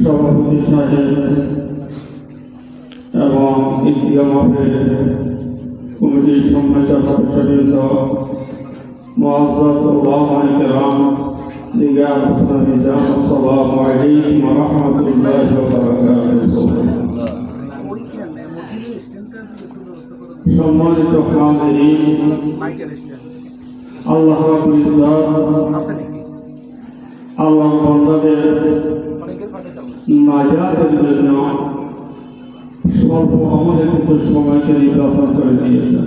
সভাপতি সাহেব এবং ঈদগাহ মাহফিল কমিটির সম্মানিত সদস্যবৃন্দ, মুআজ্জাজ উলামায়ে কেরাম, দিগার মুসলিমিন, আসসালামু আলাইকুম ওয়া রাহমাতুল্লাহি ওয়া বারাকাতুহু। সম্মানিত হাজিরিন, আল্লাহ রাব্বুল ইজ্জত আল্লাহর বান্দাদের নাজাতের জন্য স্বল্প আমলের কিছু সময়কে নির্বাচন করে দিয়েছেন।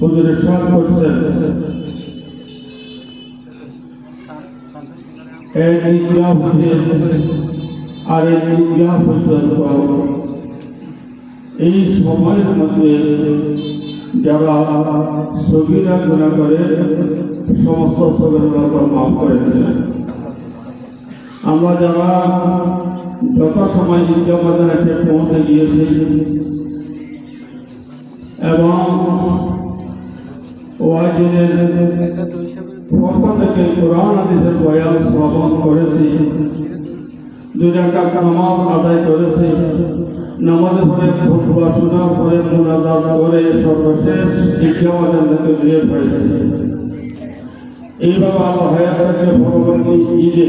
হুজুর ইরশাদ করছেন, এক ঈদগাহ হতে আরেক ঈদগাহ পর্যন্ত এই সময়ের মধ্যে যারা সগীরা গুনাহ করে সমস্ত সগীরা মাফ করে দেন। আমরা যারা যথাসময় ঈদগাহ ময়দানে এসে পৌঁছে গিয়েছি এবং ওয়াজিনের পক্ষ থেকে কোরআন হাদিসের বয়ান শ্রবণ করেছি, 2 রাকাত নামাজ আদায় করেছি, নামাজের পরে খুতবা শোনার পরে মুনাজাত করে সর্বশেষ ঈদগাহ ময়দান থেকে বের হয়েছি। এইভাবে আল্লাহ হায়াতকে পরবর্তী ঈদে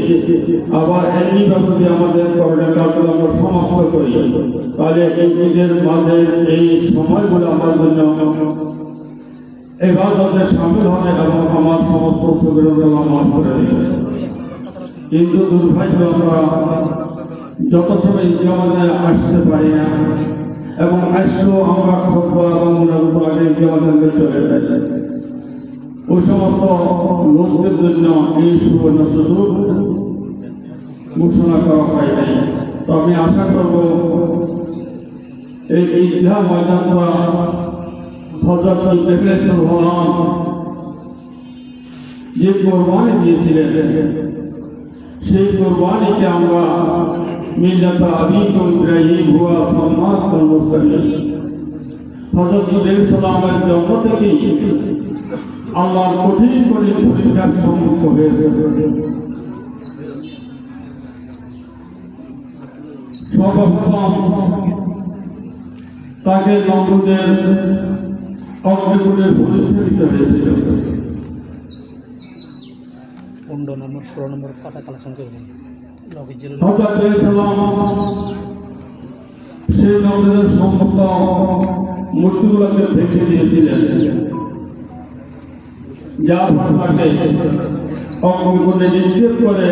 আবার এমনিভাবে যদি আমাদের করণীয় কাজগুলো আমরা সমাপ্ত করি, তাহলে এই ঈদের মাঝে এই সময়গুলো আমার জন্য ইবাদতে শামিল হবে এবং আমার সমস্ত সগীরাগুলো মাফ করে দেবে। কিন্তু দুর্ভাগ্য, আমরা যত সময় ঈদগাহ ময়দানে আসতে পারি না এবং আসলেও আমরা খুতবা এবং মুনাজাত আগে ঈদগাহ ময়দানে চলে যাই। ওই সমস্ত লোকদের জন্য এই সুবর্ণ সুযোগ ঘোষণা করা হয় নাই। তো আমি আশা করব এই ঈদগাহ ময়দানটা হযরত ইব্রাহিম হলাম যে কোরবানি দিয়েছিলেন, সেই কোরবানিকে আমরা মিল্লাত আবিকুম ইব্রাহিম হুয়া সাম্মাকুল মুসলিমিন, হযরত ইব্রাহিম সালামের জন্ম থেকেই আল্লাহর কঠিন কঠিন পরীক্ষার সম্মুখীন হয়েছে। সর্বপ্রথম তাকে নমরুদের অগ্নিকুণ্ডে পরীক্ষা দিতে হয়েছিল। 15 নম্বর 16 নম্বর পাতা কালেকশন করবেন। সেই নমরুদের সমস্ত মূর্তিগুলোকে ভেঙে দিয়েছিলেন, যার ফলে অগ্নিকুণ্ডে নিক্ষেপ করে